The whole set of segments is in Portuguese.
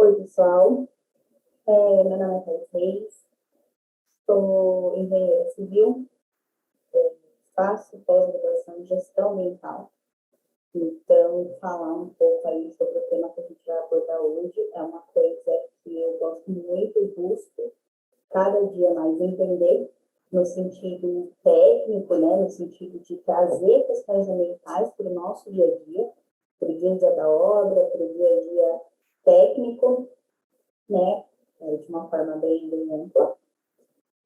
Oi, pessoal. Meu nome é Thais Reis, sou engenheira civil, faço pós-graduação em gestão ambiental. Então, falar um pouco aí sobre o tema que a gente vai abordar hoje é uma coisa que eu gosto muito e busco cada dia mais entender, no sentido técnico, né, no sentido de trazer questões ambientais para o nosso dia a dia da obra, para o dia a dia técnico, né, de uma forma bem ampla.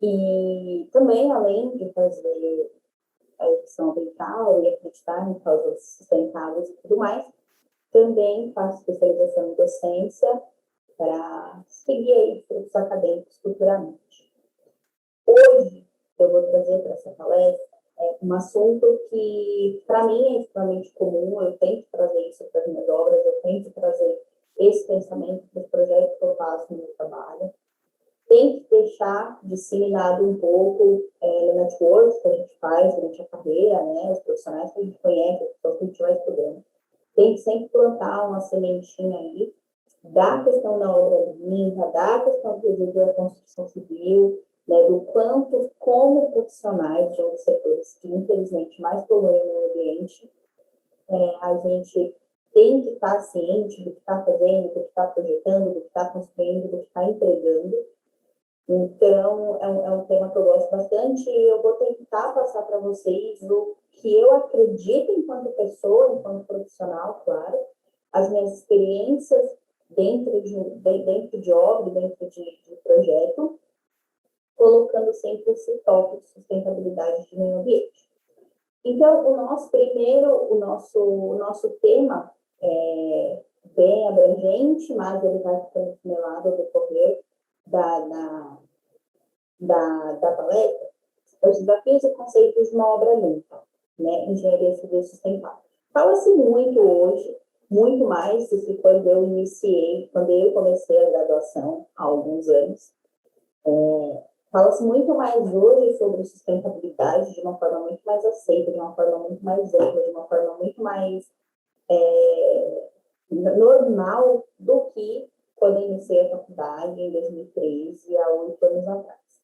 E também, além de fazer a educação ambiental e acreditar em causas sustentáveis e tudo mais, também faço especialização em docência para seguir aí frutos acadêmicos futuramente. Hoje, eu vou trazer para essa palestra um assunto que, para mim, é extremamente comum. Eu tento trazer isso para as minhas obras, eu tento trazer esse pensamento para os projetos que eu faço no meu trabalho. Tem que deixar disseminado um pouco no network que a gente faz durante a carreira, né? Os profissionais que a gente conhece, as pessoas que a gente vai estudando. Tem que sempre plantar uma sementinha aí da questão da obra limpa, da questão do resíduo da construção civil, né? Do quanto, como profissionais de um dos setores que, infelizmente, mais poluem o meio ambiente, a gente tem que estar ciente do que está fazendo, do que está projetando, do que está construindo, do que está entregando. Então, é um tema que eu gosto bastante e eu vou tentar passar para vocês o que eu acredito enquanto pessoa, enquanto profissional, claro, as minhas experiências dentro de obra, dentro de projeto, colocando sempre esse toque de sustentabilidade de meio ambiente. Então, o nosso tema é bem abrangente, mas ele vai ficando funilado ao decorrer da palestra, os desafios e conceitos de uma obra limpa, né? Engenharia civil sustentável. Fala-se muito hoje, muito mais do que quando eu comecei a graduação há alguns anos. Fala-se muito mais hoje sobre sustentabilidade de uma forma muito mais aceita, de uma forma muito mais ampla, de uma forma muito mais normal do que quando eu iniciei a faculdade em 2013, há 8 anos atrás.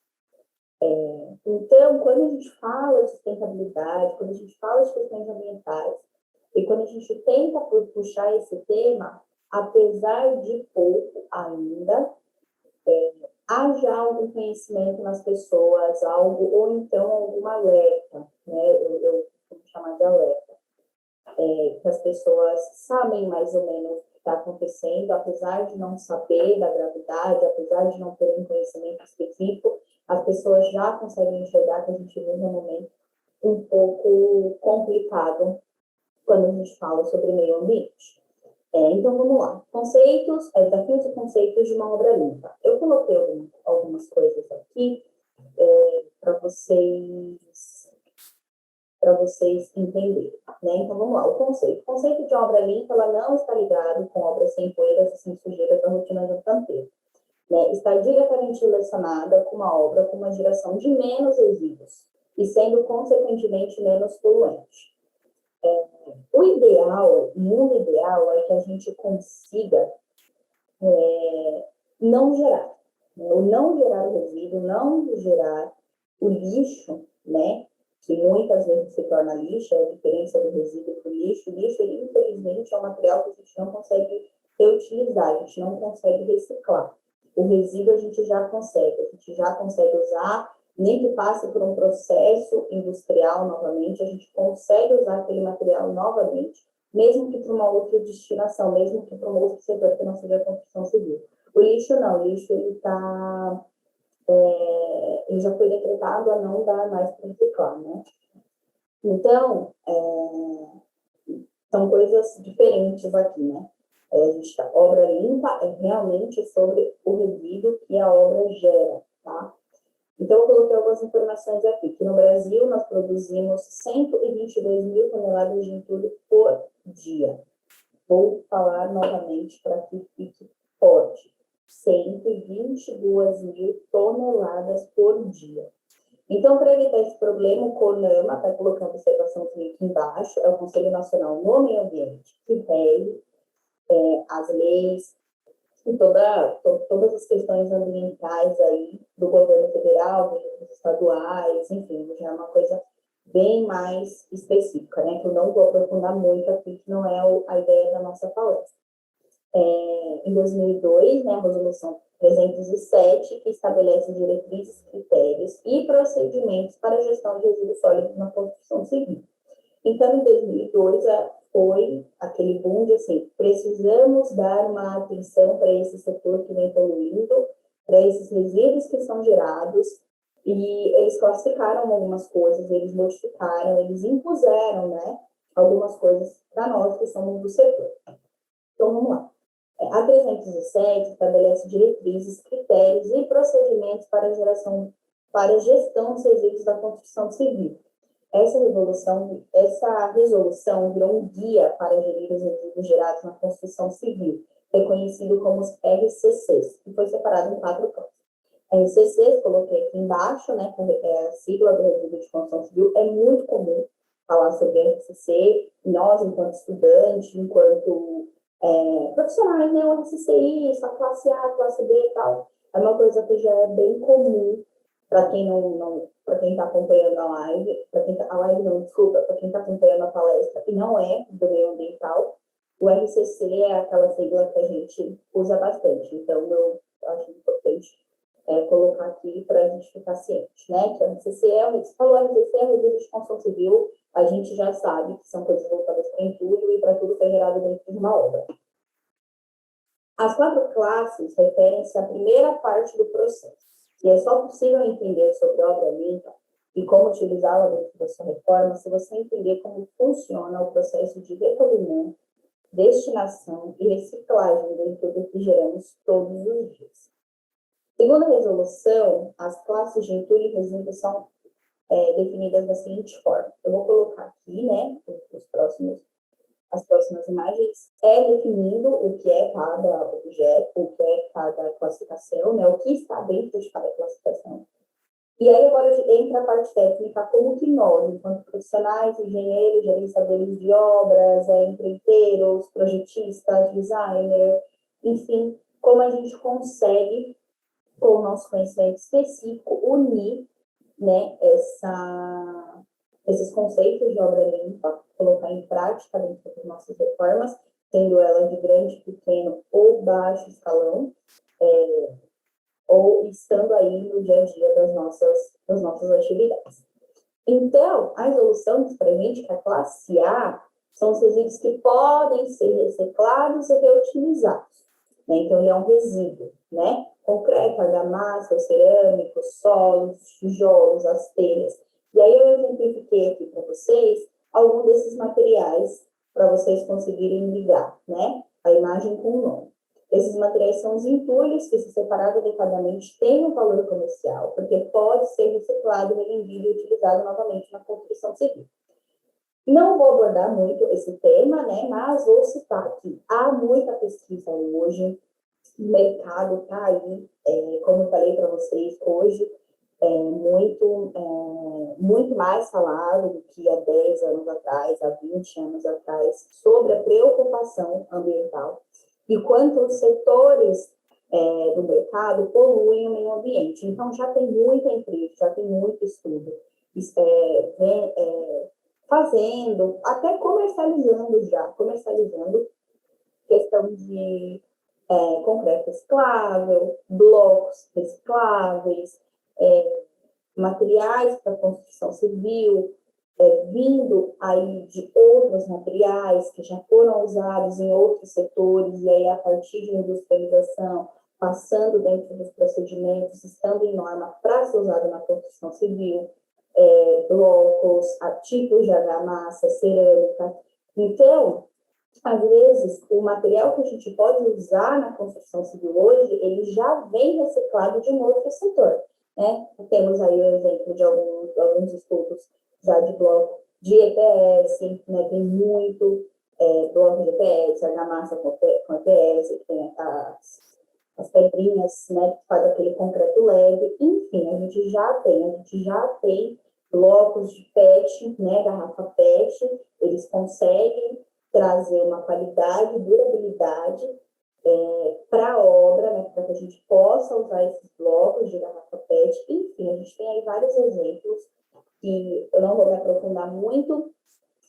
Então, quando a gente fala de sustentabilidade, quando a gente fala de questões ambientais, e quando a gente tenta puxar esse tema, apesar de pouco ainda, há já algum conhecimento nas pessoas, algo, ou então alguma alerta, né? Eu vou chamar de alerta, que as pessoas sabem mais ou menos o que está acontecendo, apesar de não saber da gravidade, apesar de não ter um conhecimento específico, as pessoas já conseguem enxergar que a gente vive um momento um pouco complicado quando a gente fala sobre meio ambiente. Então, vamos lá. Desafios e conceitos de uma obra limpa. Eu coloquei algumas coisas aqui para vocês entenderem, né? Então, vamos lá. O conceito de obra limpa, ela não está ligado com obras sem poeiras e sem sujeiras da rotina do canteiro. Né, está diretamente relacionada com uma obra com uma geração de menos resíduos e sendo, consequentemente, menos poluente. O mundo ideal é que a gente consiga não gerar, né, o não gerar o resíduo, não gerar o lixo, né, que muitas vezes se torna lixo, a diferença do resíduo para o lixo. O lixo, ele, infelizmente, é um material que a gente não consegue reutilizar, a gente não consegue reciclar. O resíduo a gente já consegue usar, nem que passe por um processo industrial novamente, a gente consegue usar aquele material novamente, mesmo que para uma outra destinação, mesmo que para um outro setor que não seja a construção civil. O lixo não, o lixo ele já foi decretado a não dar mais para reciclar, né? Então, são coisas diferentes aqui, né? Obra limpa é realmente sobre o resíduo que a obra gera, tá? Então, eu coloquei algumas informações aqui, que no Brasil nós produzimos 122 mil toneladas de entulho por dia. Vou falar novamente para que fique forte. 122 mil toneladas por dia. Então, para evitar esse problema, o CONAMA está colocando observação aqui embaixo, é o Conselho Nacional no Meio Ambiente, que rege as leis, e todas as questões ambientais aí do governo federal, dos estaduais, enfim, já é uma coisa bem mais específica, né, que eu não vou aprofundar muito aqui, que não é a ideia da nossa palestra. Em 2002, né, a Resolução 307, que estabelece diretrizes, critérios e procedimentos para a gestão de resíduos sólidos na construção civil. Então, em 2002, foi aquele boom de assim, precisamos dar uma atenção para esse setor que vem poluindo, para esses resíduos que são gerados, e eles classificaram algumas coisas, eles modificaram, eles impuseram, né, algumas coisas para nós que somos do setor. Então, vamos lá. A 307 estabelece diretrizes, critérios e procedimentos para a gestão dos resíduos da construção civil. Essa resolução virou um guia para gerir os resíduos gerados na construção civil, reconhecido como os RCCs, que foi separado em 4 campos. RCCs, coloquei aqui embaixo, né, a sigla do resíduo de construção civil, é muito comum falar sobre RCC, nós, enquanto estudantes, enquanto profissionais, né, o RCCI, a classe A, a classe B e tal, é uma coisa que já é bem comum para quem para quem está acompanhando a live, para quem está acompanhando a palestra e não é do meio ambiental, o RCC é aquela sigla que a gente usa bastante, então eu acho importante colocar aqui para a gente ficar ciente, né, que o RCC se falou RCC é resíduo de construção civil, a gente já sabe que são coisas voltadas para entulho e para tudo que é gerado dentro de uma obra. As 4 classes referem-se à primeira parte do processo, e é só possível entender sobre obra limpa e como utilizá-la dentro da sua reforma se você entender como funciona o processo de recolhimento, destinação e reciclagem dentro do que geramos todos os dias. Segundo a resolução, as classes de entulho e resíduo são definidas da seguinte forma. Eu vou colocar aqui, né, as próximas imagens, definindo o que é cada objeto, o que é cada classificação, né, o que está dentro de cada classificação. E aí agora entra a parte técnica, como que nós, enquanto profissionais, engenheiros, gerenciadores de obras, empreiteiros, projetistas, designers, enfim, como a gente consegue, com o nosso conhecimento específico, unir, né, esses conceitos de obra limpa, colocar em prática dentro das nossas reformas, sendo ela de grande, pequeno ou baixo escalão, ou estando aí no dia a dia das nossas atividades. Então, a resolução diz para a gente que a classe A são os resíduos que podem ser reciclados e reutilizados. Né? Então, ele é um resíduo, né? Concreto, argamassa, cerâmico, solos, tijolos, as telhas. E aí eu exemplifiquei aqui para vocês algum desses materiais para vocês conseguirem ligar, né? A imagem com o nome. Esses materiais são os entulhos que, se separados adequadamente, têm um valor comercial, porque pode ser reciclado, revendido e utilizado novamente na construção civil. Não vou abordar muito esse tema, né, mas vou citar aqui. Há muita pesquisa hoje, o mercado está aí, como eu falei para vocês, hoje, muito mais falado do que há 10 anos atrás, há 20 anos atrás, sobre a preocupação ambiental e quanto os setores do mercado poluem o meio ambiente. Então, já tem muita empresa, já tem muito estudo fazendo, até comercializando questão de concreto reciclável, blocos recicláveis, materiais para construção civil, vindo aí de outros materiais que já foram usados em outros setores, e aí a partir de industrialização, passando dentro dos procedimentos, estando em norma para ser usado na construção civil, blocos, tipos de argamassa, cerâmica. Então, às vezes, o material que a gente pode usar na construção civil hoje, ele já vem reciclado de um outro setor, né? Temos aí o exemplo de alguns estudos já de bloco de EPS, né? Tem muito bloco de EPS, argamassa com EPS, tem as pedrinhas, né? Que faz aquele concreto leve. Enfim, a gente já tem blocos de PET, né? Garrafa PET, eles conseguem trazer uma qualidade, durabilidade para a obra, né, para que a gente possa usar esses blocos de garrafa PET. Enfim, a gente tem aí vários exemplos que eu não vou me aprofundar muito,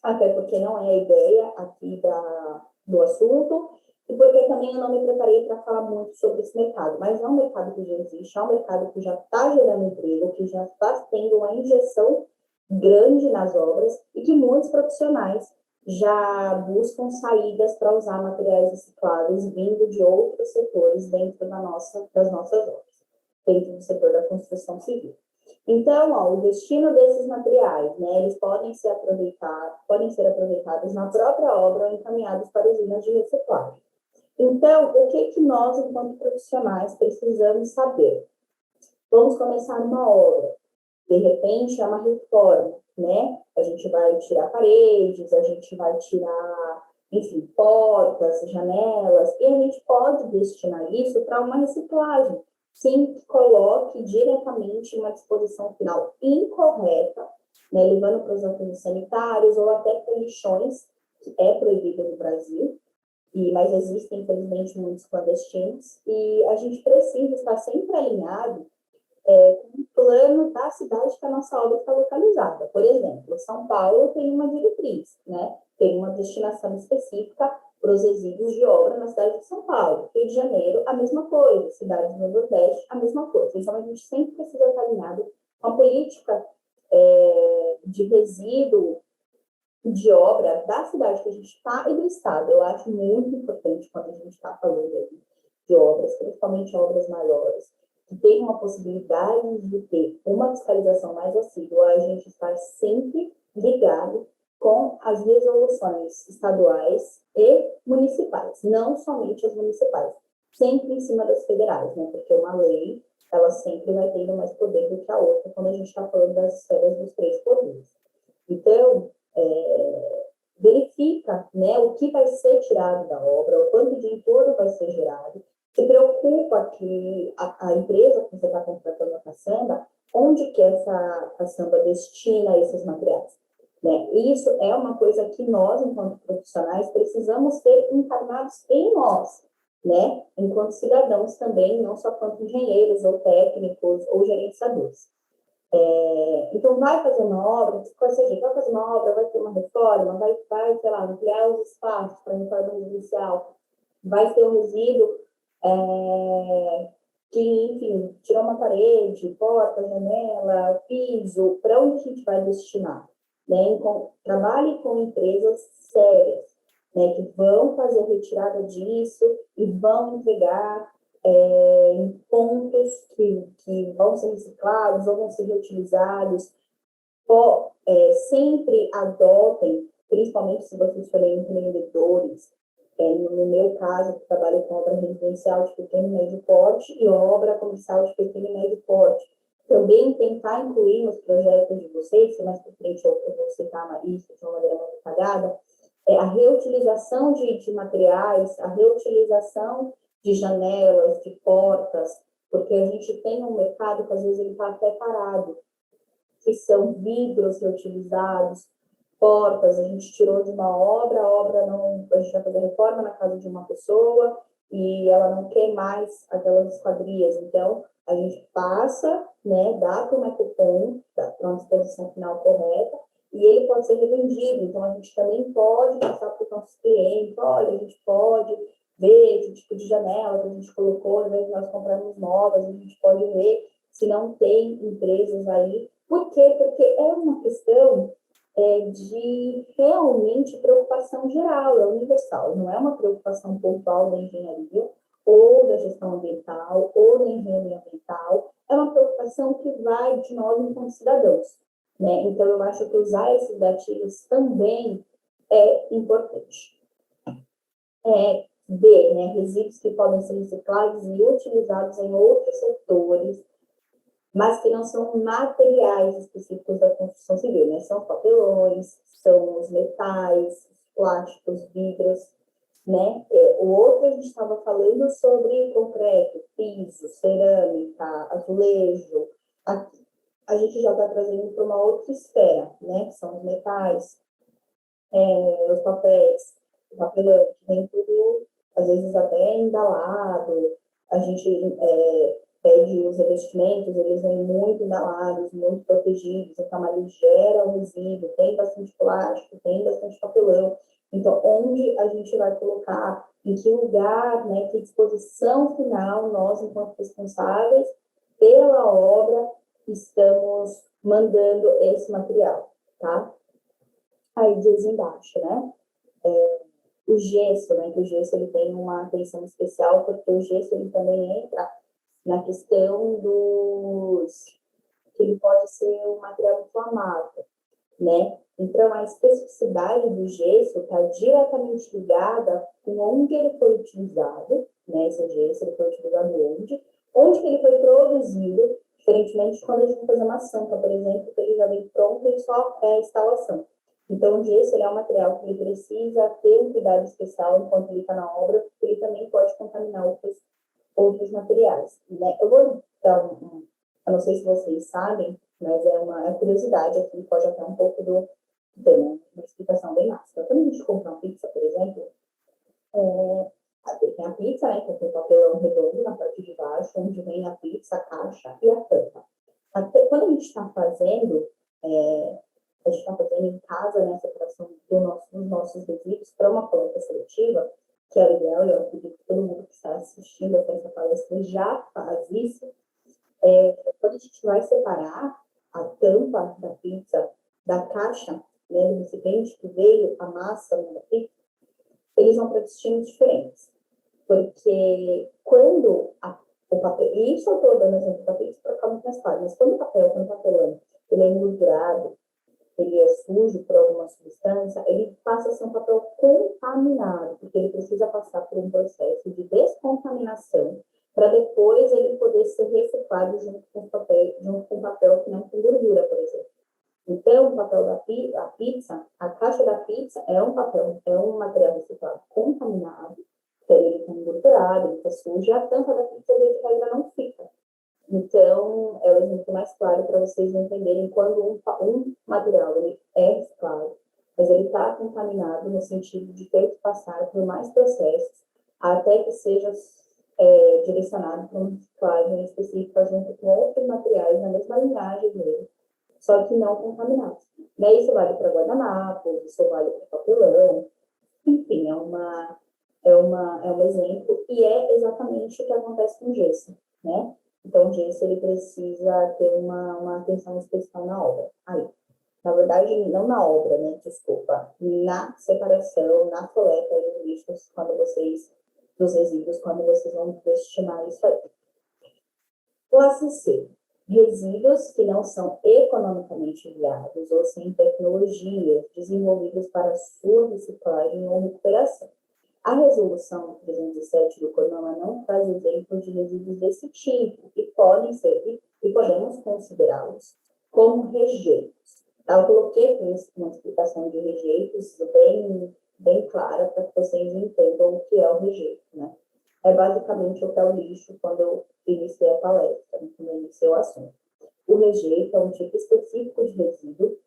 até porque não é a ideia aqui do assunto, e porque também eu não me preparei para falar muito sobre esse mercado. Mas é um mercado que já existe, é um mercado que já está gerando emprego, que já está tendo uma injeção grande nas obras e que muitos profissionais já buscam saídas para usar materiais recicláveis vindo de outros setores dentro das nossas obras, dentro do setor da construção civil. Então, ó, o destino desses materiais, né, eles podem ser aproveitados na própria obra ou encaminhados para usinas de reciclagem. Então, o que nós, enquanto profissionais, precisamos saber? Vamos começar uma obra, de repente é uma reforma, né? A gente vai tirar paredes, a gente vai tirar, enfim, portas, janelas, e a gente pode destinar isso para uma reciclagem, sem que coloque diretamente uma disposição final incorreta, né? Levando para os aterros sanitários ou até para lixões, que é proibido no Brasil, mas existem, infelizmente, muitos clandestinos, e a gente precisa estar sempre alinhado com o plano da cidade que a nossa obra está localizada. Por exemplo, São Paulo tem uma diretriz, né? Tem uma destinação específica para os resíduos de obra na cidade de São Paulo. Rio de Janeiro, a mesma coisa. Cidades do Nordeste, a mesma coisa. Então, a gente sempre precisa estar alinhado com a política de resíduo de obra da cidade que a gente está e do estado. Eu acho muito importante quando a gente está falando de obras, principalmente obras maiores, que tem uma possibilidade de ter uma fiscalização mais assídua, a gente está sempre ligado com as resoluções estaduais e municipais, não somente as municipais, sempre em cima das federais, né? Porque uma lei, ela sempre vai tendo mais poder do que a outra quando a gente está falando das esferas dos três poderes. Então, verifica, né, o que vai ser tirado da obra, o quanto de entorno vai ser gerado, se preocupa que a empresa que você está contratando a caçamba, onde que essa caçamba destina esses materiais. Né? Isso é uma coisa que nós, enquanto profissionais, precisamos ter encarnados em nós, né? Enquanto cidadãos também, não só quanto engenheiros, ou técnicos, ou gerenciadores. Então, vai fazer uma obra, vai fazer uma obra, vai ter uma reforma, vai sei lá, ampliar os espaços para reforma residencial, vai ter um resíduo que, enfim, tirou uma parede, porta, janela, piso, para onde a gente vai destinar? Né? Então, trabalhe com empresas sérias, né, que vão fazer retirada disso e vão entregar em pontos que vão ser reciclados ou vão ser reutilizados. Sempre adotem, principalmente se vocês forem empreendedores, no meu caso, eu trabalho com obra residencial de pequeno e médio porte e obra comercial de pequeno e médio porte. Também tentar incluir nos projetos de vocês, se mais para frente eu vou citar isso de uma maneira mais detalhada, a reutilização de materiais, a reutilização de janelas, de portas, porque a gente tem um mercado que às vezes ele está até parado, que são vidros reutilizados, portas, a gente tirou de uma obra, a obra não, a gente vai fazer reforma na casa de uma pessoa e ela não quer mais aquelas esquadrias, então a gente passa, né, dá para uma cupom, para uma disposição final correta, e ele pode ser revendido, então a gente também pode passar para os nossos clientes, olha, a gente pode ver esse tipo de janela que a gente colocou, ao invés de nós comprarmos novas, a gente pode ver se não tem empresas aí. Por quê? Porque é uma questão de realmente preocupação geral, é universal, não é uma preocupação pontual da engenharia ou da gestão ambiental ou da engenharia ambiental, é uma preocupação que vai de nós enquanto cidadãos. Né? Então, eu acho que usar esses gatilhos também é importante. B, né, resíduos que podem ser reciclados e utilizados em outros setores, mas que não são materiais específicos da construção civil, né? São os papelões, são os metais, os plásticos, vidros, né? O outro a gente estava falando sobre concreto, piso, cerâmica, azulejo. Aqui a gente já está trazendo para uma outra esfera, né? Que são os metais, os papéis, o papelão, que vem tudo às vezes até embalado, a gente pede os revestimentos, eles vêm muito embalados, muito protegidos, então ali gera o resíduo, tem bastante plástico, tem bastante papelão. Então, onde a gente vai colocar, em que lugar, né, que disposição final nós, enquanto responsáveis pela obra, estamos mandando esse material, tá? Aí diz embaixo, né? O gesso, né? Que o gesso ele tem uma atenção especial, porque o gesso ele também entra na questão dos que ele pode ser um material inflamável, né? Então, a especificidade do gesso está diretamente ligada com onde ele foi utilizado, né? Esse gesso ele foi utilizado onde que ele foi produzido, diferentemente de quando a gente vai fazer uma sampa, por exemplo, que ele já vem pronto e só é a instalação. Então, o gesso ele é um material que ele precisa ter um cuidado especial enquanto ele está na obra, porque ele também pode contaminar outros materiais, né? Eu vou dar eu não sei se vocês sabem, mas é uma curiosidade aqui, pode até um pouco do tema, uma explicação bem básica. Quando a gente compra uma pizza, por exemplo, tem a pizza, né, que tem o papelão redondo na parte de baixo, onde vem a pizza, a caixa e a tampa. Até quando a gente está fazendo, a gente está fazendo em casa, né, a separação dos nossos resíduos para uma coleta seletiva, que é o ideal, eu acredito que todo mundo que está assistindo essa palestra já faz isso. Quando a gente vai separar a tampa da pizza da caixa, né, do recipiente que veio a massa da pizza, eles vão para destinos diferentes. Porque quando o papel, e isso eu estou dando exemplo da pizza para ficar muito mais claro, mas quando o papelão, ele é engordurado, ele é sujo por alguma substância, ele passa a ser um papel contaminado, porque ele precisa passar por um processo de descontaminação para depois ele poder ser reciclado junto com o papel que não tem gordura, por exemplo. Então, o papel da pizza, a caixa da pizza é um papel, é um material reciclado contaminado, que ele está engordurado, ele está sujo, e a tampa da pizza, de regra, não fica. Então, é o exemplo mais claro para vocês entenderem quando um material ele é reciclado, mas ele está contaminado no sentido de ter que passar por mais processos até que seja direcionado para uma reciclagem específica junto com outros materiais na mesma linhagem dele, só que não contaminados. Né? Isso vale para guardanapos, isso vale para papelão, enfim, é um exemplo, e é exatamente o que acontece com o gesso, né? Então, o gesso, ele precisa ter uma atenção especial na obra. Aí, na verdade, não na obra, né? Desculpa, na separação, na coleta dos lixos, dos resíduos, quando vocês vão destinar isso aí. Classe C, resíduos que não são economicamente viáveis ou sem tecnologias desenvolvidas para sua reciclagem ou recuperação. A resolução 307 do CONAMA não traz exemplos de resíduos desse tipo e podemos considerá-los como rejeitos. Eu coloquei aqui uma explicação de rejeitos bem clara para que vocês entendam o que é o rejeito, né? É basicamente o que é o lixo quando eu iniciei a palestra, quando eu iniciei o assunto. O rejeito é um tipo específico de resíduo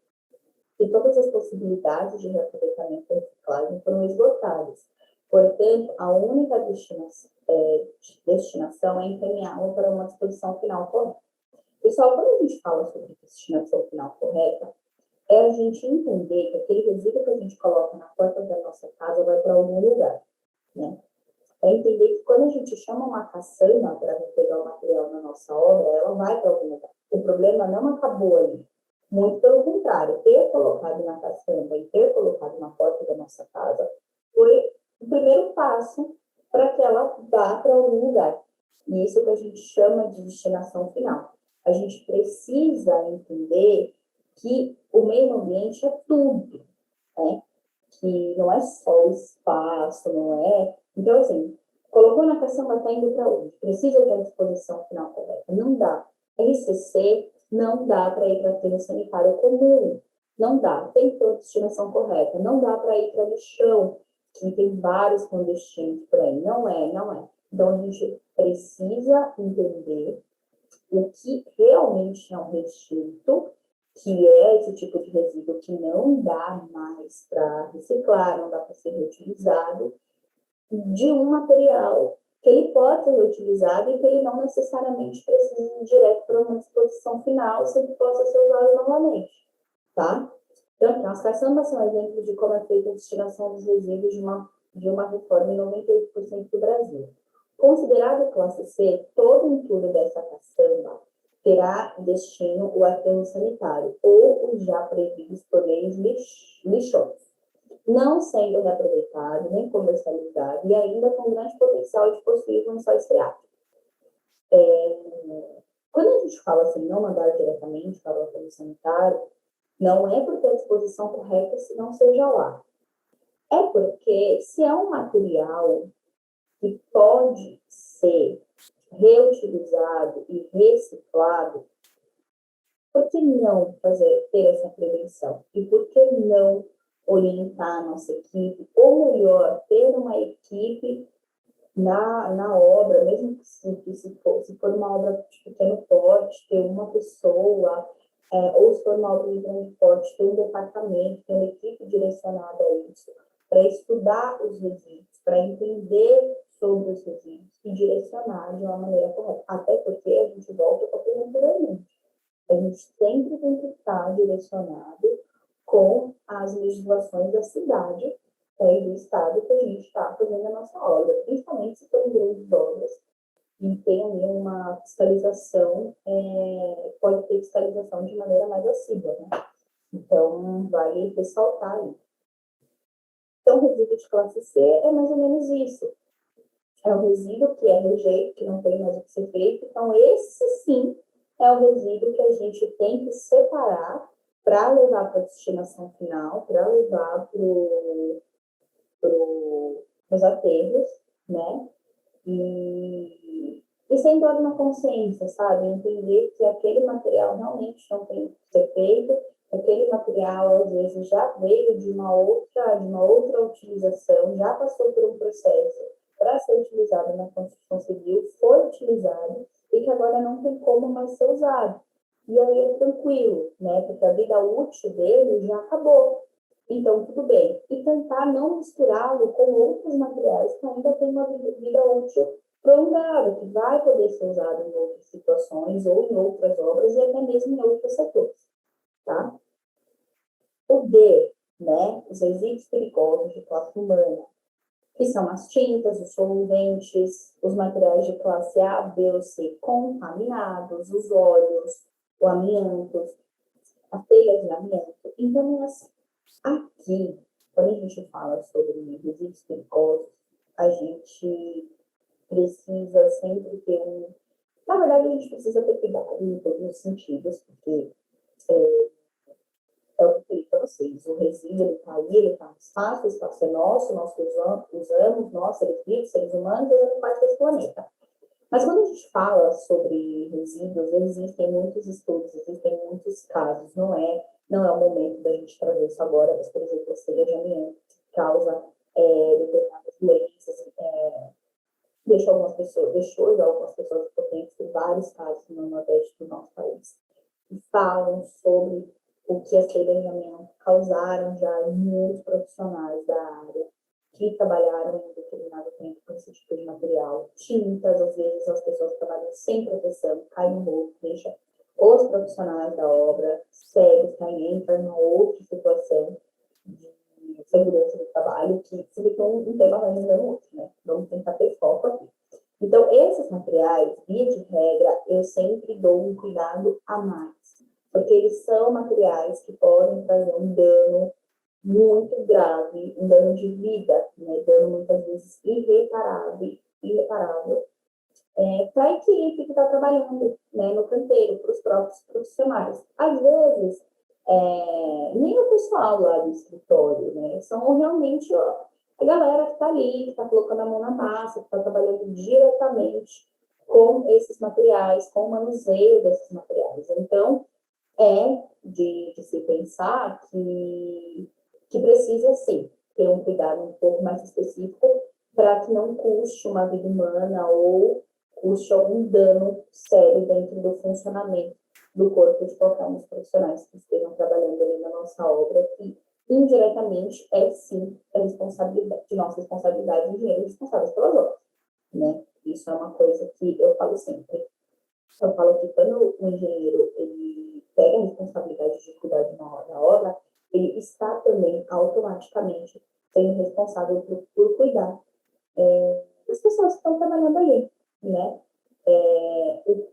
e todas as possibilidades de reaproveitamento e reciclagem foram esgotadas. Portanto, a única destinação é encaminhá-lo para uma disposição final correta. Pessoal, quando a gente fala sobre destinação final correta, é a gente entender que aquele resíduo que a gente coloca na porta da nossa casa vai para algum lugar, né? É entender que quando a gente chama uma caçamba para pegar o material na nossa obra, ela vai para algum lugar. O problema não acabou ali. Muito pelo contrário, ter colocado na caçamba e ter colocado na porta da nossa casa foi o primeiro passo para que ela vá para algum lugar. E isso que a gente chama de destinação final. A gente precisa entender que o meio ambiente é tudo, né? Que não é só o espaço, não é... Então, assim, colocou na caçamba, está indo para onde? Precisa de uma disposição final correta. Não dá. RCC não dá para ir para aterro sanitário comum. Não dá. Tem que ter uma destinação correta. Não dá para ir para lixão, que tem vários clandestinos por aí. Não é. Então, a gente precisa entender o que realmente é um rejeito, que é esse tipo de resíduo que não dá mais para reciclar, não dá para ser reutilizado, de um material que ele pode ser reutilizado e que ele não necessariamente precisa ir direto para uma disposição final, se ele possa ser usado novamente, tá? Então, as caçambas são exemplos de como é feita a destinação dos resíduos de uma reforma em 98% do Brasil. Considerado classe C, todo o entulho dessa caçamba terá destino o aterro sanitário ou os já previstos por leis lixões, não sendo reaproveitado nem comercializado e ainda com grande potencial de possuir lençóis freáticos. Quando a gente fala assim, não mandar diretamente para o aterro sanitário, não é porque a disposição correta se não seja lá. É porque se é um material que pode ser reutilizado e reciclado, por que não ter essa prevenção? E por que não orientar a nossa equipe, ou melhor, ter uma equipe na obra, mesmo que se for uma obra de pequeno porte, ter uma pessoa, ou se for uma obra de grande porte, ter um departamento, ter uma equipe direcionada a isso, para estudar os resíduos, para entender sobre os resíduos e direcionar de uma maneira correta. Até porque a gente volta para o anteriormente. A gente sempre tem que estar direcionado com as legislações da cidade, e do estado que a gente está fazendo a nossa obra, principalmente se forem grandes obras e tem ali uma fiscalização, pode ter fiscalização de maneira mais assídua, né? Então, vale ressaltar aí. Então, o resíduo de classe C é mais ou menos isso. É um resíduo que é rejeito, que não tem mais o que ser feito. Então, esse sim é o resíduo que a gente tem que separar para levar para a destinação final, para levar para os aterros, né? E sem dor na consciência, sabe? Entender que aquele material realmente não tem que ser feito, aquele material às vezes já veio de uma outra utilização, já passou por um processo para ser utilizado na construção civil, foi utilizado e que agora não tem como mais ser usado. E aí é tranquilo, né? Porque a vida útil dele já acabou. Então, tudo bem. E tentar não misturá-lo com outros materiais que ainda têm uma vida útil prolongada, que vai poder ser usado em outras situações ou em outras obras e até mesmo em outros setores, tá? O D, né? Os resíduos perigosos de classe humana, que são as tintas, os solventes, os materiais de classe A, B ou C contaminados, os óleos, o amianto, as telhas de amianto. Então, aqui, quando a gente fala sobre resíduos perigosos, a gente precisa sempre ter Na verdade, a gente precisa ter cuidado em todos os sentidos, porque é o que eu falei para vocês, o resíduo ele está ali, ele está no espaço, o espaço é nosso, nós usamos, nós, seres vivos, seres humanos, ele não faz desse planeta. Mas quando a gente fala sobre resíduos, existem muitos estudos, existem muitos casos, não é o momento da gente trazer isso agora, mas, por exemplo, a telha de amianto que causa determinadas doenças, deixou já algumas pessoas potentes em vários casos no Nordeste do nosso país, e falam sobre o que as telhas de amianto causaram já em muitos profissionais da área, que trabalharam em determinado tempo com esse tipo de material. Tintas, às vezes as pessoas trabalham sem proteção, caem no rosto, deixa os profissionais da obra cegos, caem, entram em uma outra situação de segurança do trabalho, que se fica um tema vai no outro, né? Vamos tentar ter foco aqui. Então, esses materiais, via de regra, eu sempre dou um cuidado a mais, porque eles são materiais que podem trazer um dano muito grave, um dano de vida, né? Dano muitas vezes irreparável para a equipe que está trabalhando, né, no canteiro, para os próprios profissionais. Às vezes, nem o pessoal lá do escritório, né? São realmente a galera que está ali, que está colocando a mão na massa, que está trabalhando diretamente com esses materiais, com o manuseio desses materiais. Então, de se pensar que precisa, sim, ter um cuidado um pouco mais específico para que não custe uma vida humana ou custe algum dano sério dentro do funcionamento do corpo de qualquer um dos profissionais que estejam trabalhando ali na nossa obra, que indiretamente, é sim a responsabilidade, de nossa responsabilidade, engenheiros responsáveis pelas obras, né? Isso é uma coisa que eu falo sempre. Eu falo que quando o engenheiro ele pega a responsabilidade de cuidar de da obra, ele está também automaticamente sendo responsável por cuidar das pessoas que estão trabalhando ali, né?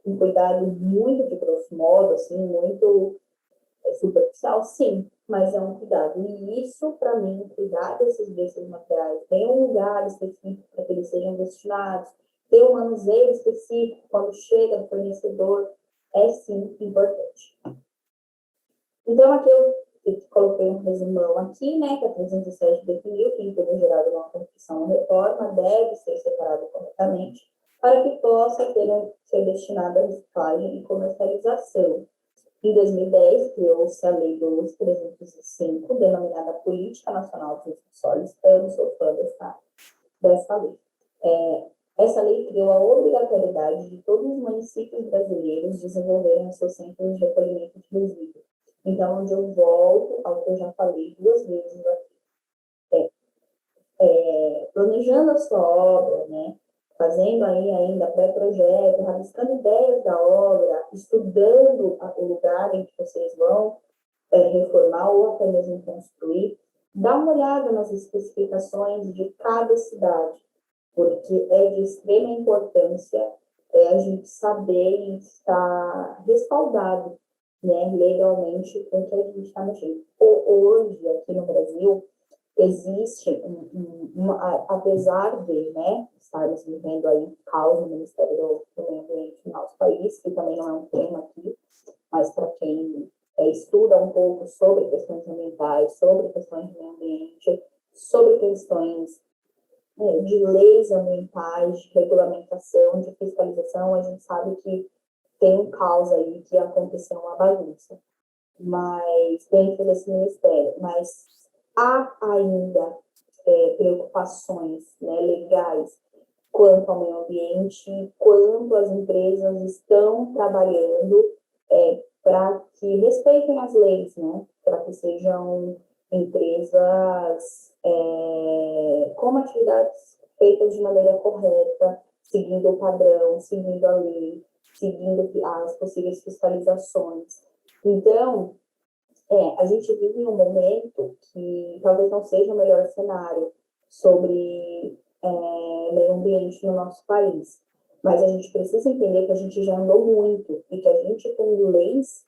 Um cuidado muito de grosso modo, assim, muito superficial, sim, mas é um cuidado. E isso, para mim, cuidar desses materiais, tem um lugar específico para que eles sejam destinados, ter um manuseio específico quando chega do fornecedor, é sim importante. Então, aqui eu coloquei um resumão aqui, né, que a 307 definiu que emprego gerado numa construção ou reforma deve ser separado corretamente para que possa ser destinado à reciclagem e comercialização. Em 2010, criou-se a Lei 12.305, denominada Política Nacional dos Resíduos Sólidos. Eu sou fã dessa lei. Essa lei criou a obrigatoriedade de todos os municípios brasileiros desenvolverem os seus centros de recolhimento de resíduos. Então, onde eu volto ao que eu já falei duas vezes aqui. Planejando a sua obra, né? Fazendo aí ainda pré-projeto, rabiscando ideias da obra, estudando o lugar em que vocês vão reformar ou até mesmo construir, dá uma olhada nas especificações de cada cidade, porque é de extrema importância a gente saber e estar respaldado, né, legalmente com o que a gente está mexendo. Hoje, aqui no Brasil, existe, apesar de, né, estarmos vivendo aí um caos no Ministério do Meio Ambiente no nosso país, que também não é um tema aqui, mas para quem estuda um pouco sobre questões ambientais, sobre questões de meio ambiente, sobre questões de leis ambientais, de regulamentação, de fiscalização, a gente sabe que tem um caos aí que aconteceu uma bagunça, mas dentro desse ministério, mas há ainda preocupações, né, legais quanto ao meio ambiente, quanto as empresas estão trabalhando para que respeitem as leis, né, para que sejam empresas com atividades feitas de maneira correta, seguindo o padrão, seguindo a lei, seguindo as possíveis fiscalizações. Então, a gente vive um momento que talvez não seja o melhor cenário sobre meio ambiente no nosso país, mas a gente precisa entender que a gente já andou muito e que a gente tem leis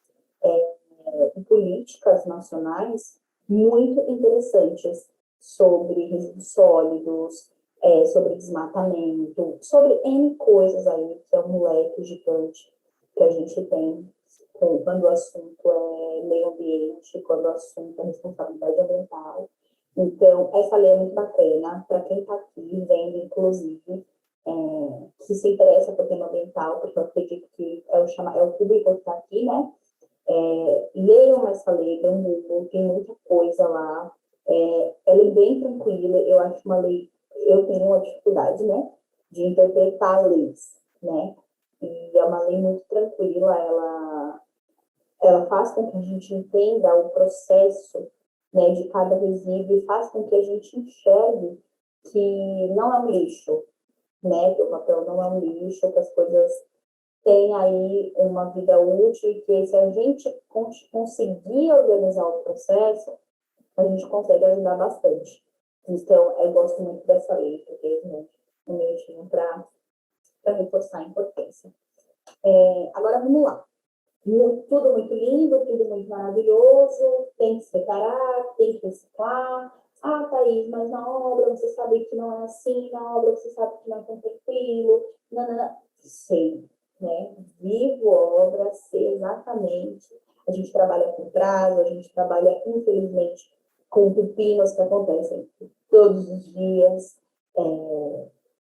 e políticas nacionais muito interessantes sobre resíduos sólidos, sobre desmatamento, sobre N coisas aí, que é um leque gigante que a gente tem quando o assunto é meio ambiente, quando o assunto é responsabilidade ambiental. Então, essa lei é muito bacana para quem está aqui vendo, inclusive, que se interessa por tema ambiental, porque eu acredito que é o público que está aqui, né? Leiam essa lei, dê um Google, tem muita coisa lá. Ela é bem tranquila, eu acho uma lei, eu tenho uma dificuldade, né, de interpretar leis, né? E é uma lei muito tranquila, ela faz com que a gente entenda o processo, né, de cada resíduo e faz com que a gente enxergue que não é um lixo, né, que o papel não é um lixo, que as coisas têm aí uma vida útil e que se a gente conseguir organizar o processo, a gente consegue ajudar bastante. Então, eu gosto muito dessa lei, porque é um meio para reforçar a importância. Agora, vamos lá. Tudo muito lindo, tudo muito maravilhoso, tem que separar, tem que reciclar. Ah, Thaís, mas na obra você sabe que não é assim, na obra você sabe que não é tão tranquilo. Não, não, não. Sei, né? Vivo obra, sei exatamente. A gente trabalha com prazo, a gente trabalha, infelizmente, com pepinos que acontecem todos os dias.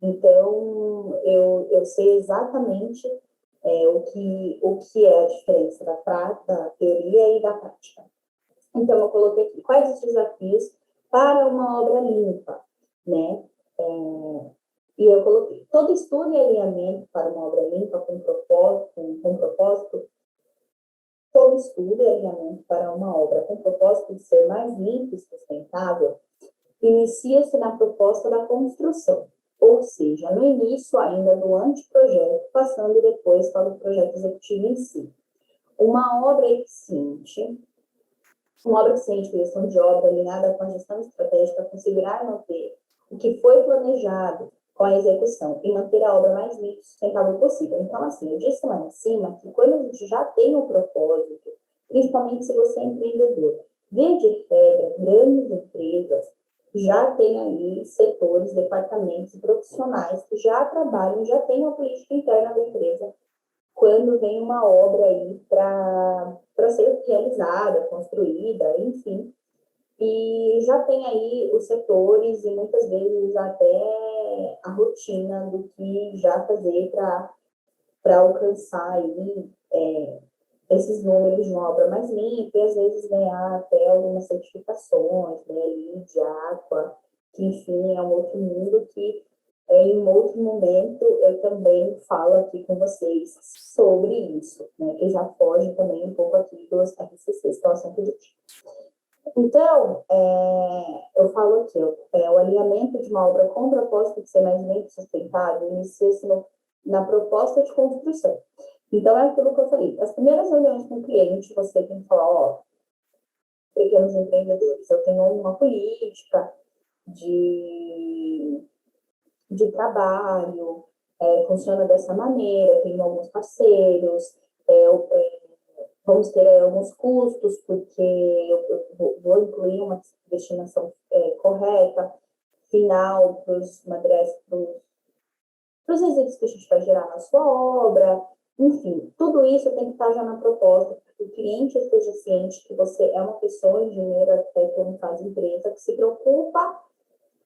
Então, eu sei exatamente o que é a diferença da teoria e da prática. Então, eu coloquei aqui quais os desafios para uma obra limpa, né? E eu coloquei todo estudo e alinhamento para uma obra limpa com propósito Todo estudo e alinhamento para uma obra com propósito de ser mais limpo e sustentável inicia-se na proposta da construção, ou seja, no início ainda do anteprojeto, passando depois para o projeto executivo em si. Uma obra eficiente de gestão de obra alinhada com a gestão estratégica conseguirá manter o que foi planejado com a execução e manter a obra mais limpa e sustentável possível. Então, assim, eu disse lá em cima que quando a gente já tem um propósito, principalmente se você é empreendedor, via de regra, grandes empresas já têm aí setores, departamentos e profissionais que já trabalham, já têm a política interna da empresa quando vem uma obra aí para ser realizada, construída, enfim. E já tem aí os setores e muitas vezes até a rotina do que já fazer para alcançar aí esses números de uma obra mais limpa e às vezes ganhar até algumas certificações, né, LEED, Aqua, que enfim é um outro mundo que em um outro momento eu também falo aqui com vocês sobre isso, né, que já foge também um pouco aqui dos RCCs, que é o assunto de hoje. Então, eu falo aqui, o alinhamento de uma obra com o propósito de ser mais limpo e sustentável inicia-se na proposta de construção. Então, é aquilo que eu falei. As primeiras reuniões com o cliente, você tem que falar, ó, pequenos empreendedores, eu tenho uma política de trabalho, funciona dessa maneira, tenho alguns parceiros, vamos ter alguns custos, porque eu vou incluir uma destinação correta, final, para os resíduos que a gente vai gerar na sua obra, enfim, tudo isso tem que estar já na proposta, para que o cliente esteja ciente que você é uma pessoa, engenheiro, arquiteto, no caso, empresa, que se preocupa,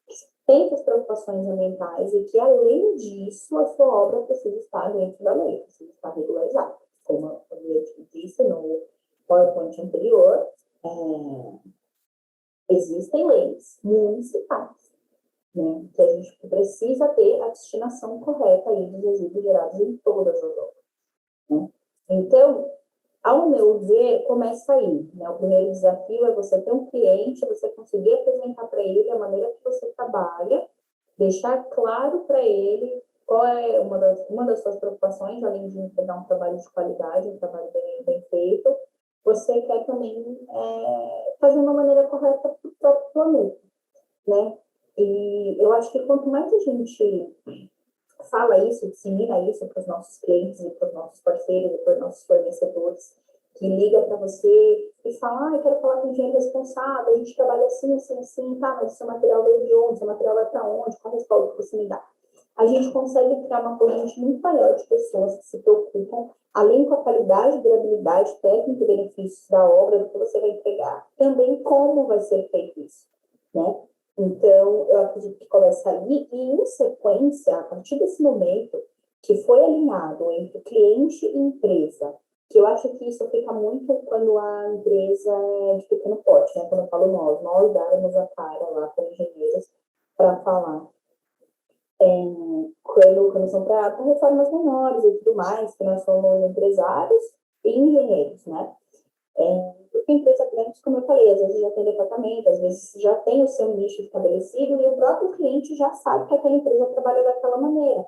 que tem as preocupações ambientais e que, além disso, a sua obra precisa estar dentro da lei, precisa estar regularizada. Como eu disse no PowerPoint anterior, existem leis municipais, né, que a gente precisa ter a destinação correta aí dos resíduos gerados em todas as obras, né? Então, ao meu ver, começa aí, né? O primeiro desafio é você ter um cliente, você conseguir apresentar para ele a maneira que você trabalha, deixar claro para ele qual é uma das suas preocupações, além de entregar um trabalho de qualidade, um trabalho bem feito, você quer também fazer uma maneira correta para o próprio planeta, né? E eu acho que quanto mais a gente fala isso, dissemina isso para os nossos clientes e para os nossos parceiros e para os nossos fornecedores, que liga para você e fala, eu quero falar com engenheiro responsável, a gente trabalha assim, assim, assim, tá, mas seu material veio de onde? Seu material vai para onde? Qual a resposta que você me dá? A gente consegue criar uma corrente muito maior de pessoas que se preocupam, além com a qualidade, durabilidade, técnica e benefícios da obra, do que você vai entregar, também como vai ser feito isso, né? Então, eu acredito que começa ali e, em sequência, a partir desse momento que foi alinhado entre cliente e empresa, que eu acho que isso fica muito quando a empresa é de pequeno porte, né? Quando eu falo nós dávamos a cara lá para engenheiros para falar. Quando são para reformas menores e tudo mais, que nós somos empresários e engenheiros, né? Porque empresa grande, como eu falei, às vezes já tem departamento, às vezes já tem o seu nicho estabelecido e o próprio cliente já sabe que aquela empresa trabalha daquela maneira.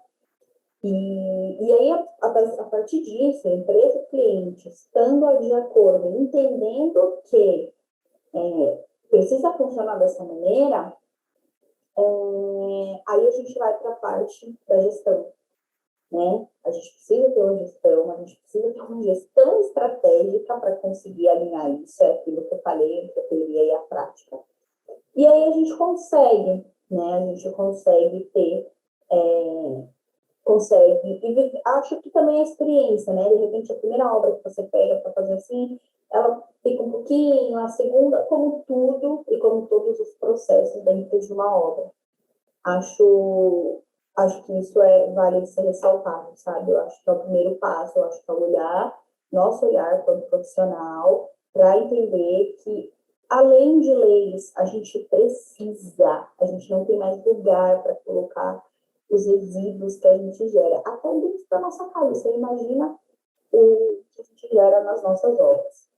E aí, a partir disso, a empresa e o cliente estando de acordo, entendendo que precisa funcionar dessa maneira, aí a gente vai para a parte da gestão, né? A gente precisa ter uma gestão, a gente precisa ter uma gestão estratégica para conseguir alinhar isso, é aquilo que eu falei entre a teoria e a prática. E aí a gente consegue, né? A gente consegue ter, e acho que também a experiência, né? De repente, a primeira obra que você pega para fazer assim, ela fica um pouquinho, a segunda, como tudo, e como todos os processos dentro de uma obra. Acho que isso vale ser ressaltado, sabe? Eu acho que é o primeiro passo, eu acho que é nosso olhar como profissional, para entender que, além de leis, a gente não tem mais lugar para colocar os resíduos que a gente gera, até dentro da nossa casa. Você imagina o que a gente gera nas nossas obras.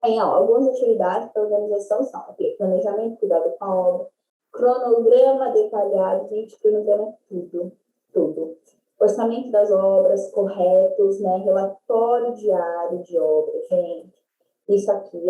Algumas atividades para organização são planejamento, cuidado com a obra, cronograma detalhado, gente, cronograma é tudo, tudo. Orçamento das obras corretos, né? Relatório diário de obra, gente. Isso aqui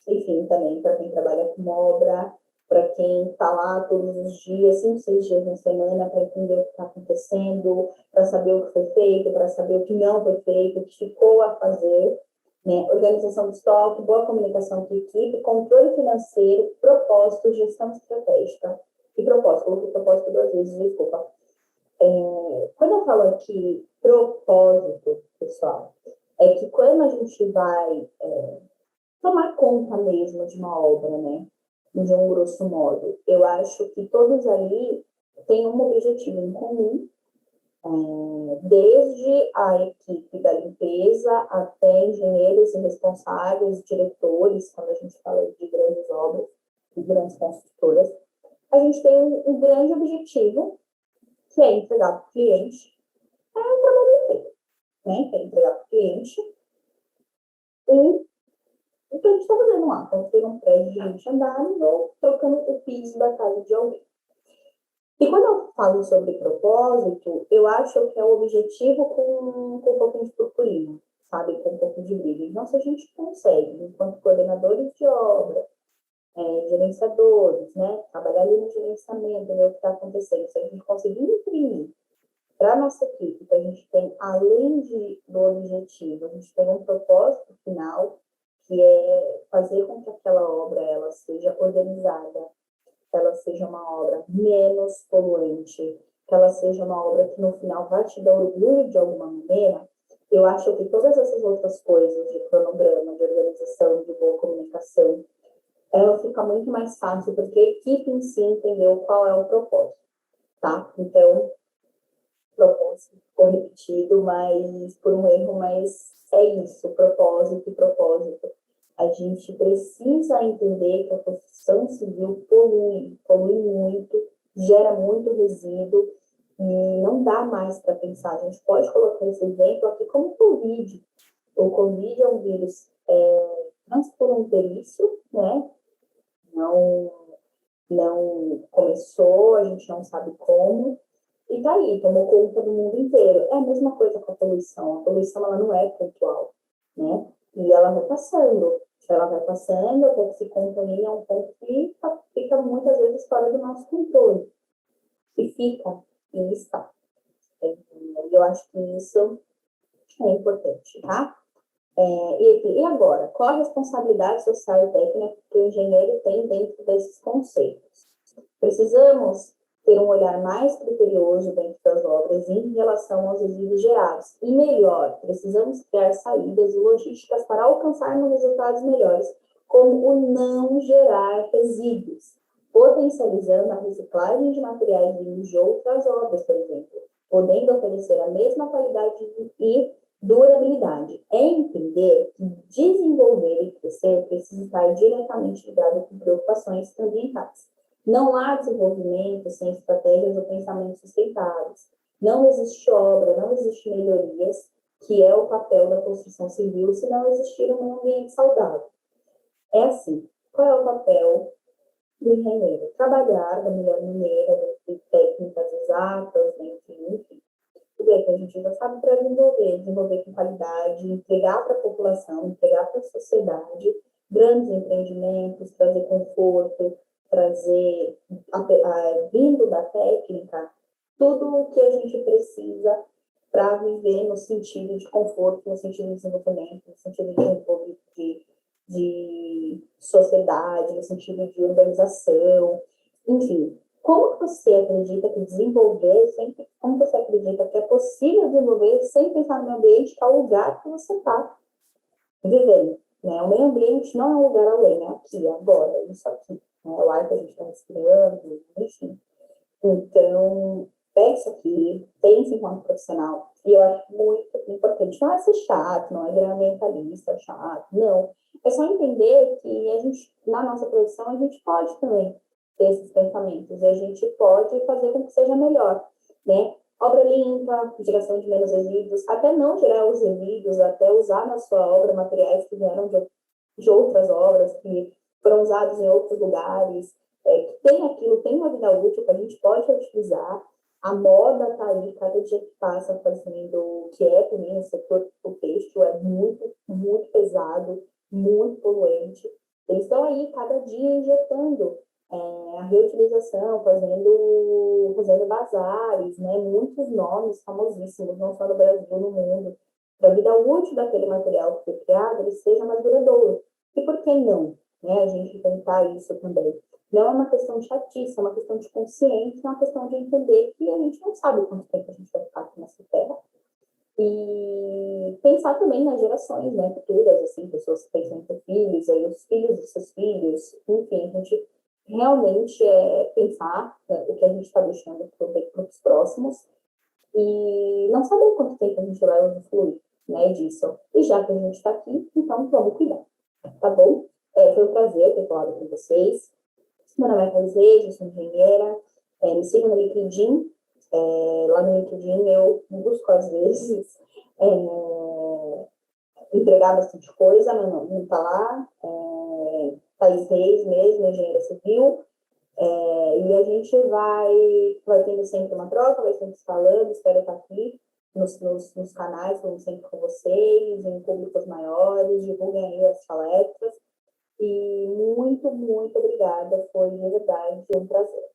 enfim, também para quem trabalha com obra, para quem está lá todos os dias, 5, 6 dias na semana, para entender o que está acontecendo, para saber o que foi feito, para saber o que não foi feito, o que ficou a fazer, né? Organização do estoque, boa comunicação com a equipe, controle financeiro, propósito, gestão estratégica. E propósito, coloquei propósito 2 vezes, desculpa. Quando eu falo aqui propósito, pessoal, é que quando a gente vai tomar conta mesmo de uma obra, né? De um grosso modo, eu acho que todos ali têm um objetivo em comum, desde a equipe da limpeza até engenheiros e responsáveis, diretores, quando a gente fala de grandes obras, de grandes construtoras, a gente tem um grande objetivo, que é entregar para o cliente um trabalho feito, né? Que é entregar para o cliente o que a gente está fazendo lá, construir um prédio de 20 andares ou trocando o piso da casa de alguém. E quando eu falo sobre propósito, eu acho que é o objetivo com um pouquinho de purpurina, sabe? Com um pouco de brilho. Então, se a gente consegue, enquanto coordenadores de obra, gerenciadores, né? Trabalhar ali no gerenciamento, ver o que está acontecendo, se a gente conseguir imprimir para a nossa equipe, que a gente tem, além do objetivo, a gente tem um propósito final, que é fazer com que aquela obra ela seja organizada, que ela seja uma obra menos poluente, que ela seja uma obra que no final vai te dar orgulho de alguma maneira. Eu acho que todas essas outras coisas de cronograma, de organização, de boa comunicação, ela fica muito mais fácil, porque a equipe em si entendeu qual é o propósito, tá? Então, propósito ficou repetido, mas por um erro, mas é isso, propósito, propósito. A gente precisa entender que a construção civil polui muito, gera muito resíduo, e não dá mais para pensar. A gente pode colocar esse exemplo aqui como o Covid. O Covid é um vírus transfronteiriço, né? Não começou, a gente não sabe como, e tá aí, tomou conta do mundo inteiro. É a mesma coisa com a poluição. A poluição, ela não é pontual, né? E ela vai passando até que se contamina a um ponto que fica muitas vezes fora do nosso controle. E fica, e está. Eu acho que isso é importante, tá? E agora, qual a responsabilidade social e técnica que o engenheiro tem dentro desses conceitos? Precisamos ter um olhar mais criterioso dentro das obras em relação aos resíduos gerados. E melhor, precisamos criar saídas e logísticas para alcançarmos resultados melhores, como o não gerar resíduos, potencializando a reciclagem de materiais vivos de outras obras, por exemplo, podendo oferecer a mesma qualidade e durabilidade. É entender que desenvolver e crescer precisa estar diretamente ligado com preocupações ambientais. Não há desenvolvimento sem estratégias ou pensamentos sustentáveis. Não existe obra, não existe melhorias, que é o papel da construção civil, se não existir um ambiente saudável. É assim, qual é o papel do engenheiro? Trabalhar da melhor maneira, de técnicas exatas, né, enfim. Tudo que a gente já sabe para desenvolver com qualidade, entregar para a população, entregar para a sociedade, grandes empreendimentos, trazer conforto, trazer, vindo da técnica, tudo o que a gente precisa para viver no sentido de conforto, no sentido de desenvolvimento, no sentido de sociedade, no sentido de urbanização, enfim. Como você acredita que desenvolver, como você acredita que é possível desenvolver sem pensar no meio ambiente, que é o lugar que você está vivendo? Né? O meio ambiente não é um lugar além, é aqui, agora, isso aqui. Né? É o ar que a gente está respirando, enfim. Então, pense aqui, pense enquanto profissional. E eu acho muito importante. Não é ser chato, não é virar ambientalista, chato, não. É só entender que a gente, na nossa profissão, a gente pode também ter esses pensamentos. E a gente pode fazer com que seja melhor, né? Obra limpa, geração de menos resíduos, até não gerar os resíduos, até usar na sua obra materiais que vieram de outras obras, que foram usados em outros lugares, que tem aquilo, tem uma vida útil que a gente pode utilizar. A moda está aí, cada dia que passa, fazendo, que é também o setor do têxtil, é muito, muito pesado, muito poluente. Eles estão aí, cada dia, injetando a reutilização, fazendo bazares, né? Muitos nomes famosíssimos, não só no Brasil, no mundo, para a vida útil daquele material que foi criado, ele seja mais duradouro. E por que não? Né? A gente tentar isso também. Não é uma questão de chatice, é uma questão de consciência, é uma questão de entender que a gente não sabe quanto tempo a gente vai ficar aqui nessa terra. E pensar também nas gerações, né, futuras, assim, pessoas que pensam em ter filhos, aí os filhos dos seus filhos, enfim, a gente realmente pensar, né, o que a gente está deixando para os próximos e não saber quanto tempo a gente vai usufruir, né, disso. E já que a gente está aqui, então vamos cuidar, tá bom? Foi um prazer ter falado com vocês. Meu nome é Rosê, eu sou engenheira. Me sigam no LinkedIn. Lá no LinkedIn eu busco, às vezes, entregar bastante coisa, mas não está lá. Thaís Reis mesmo, engenheira civil. E a gente vai tendo sempre uma troca, vai sempre falando, espero estar aqui nos canais, como sempre com vocês, em públicos maiores, divulguem aí as palestras. E muito, muito obrigada, foi de verdade um prazer.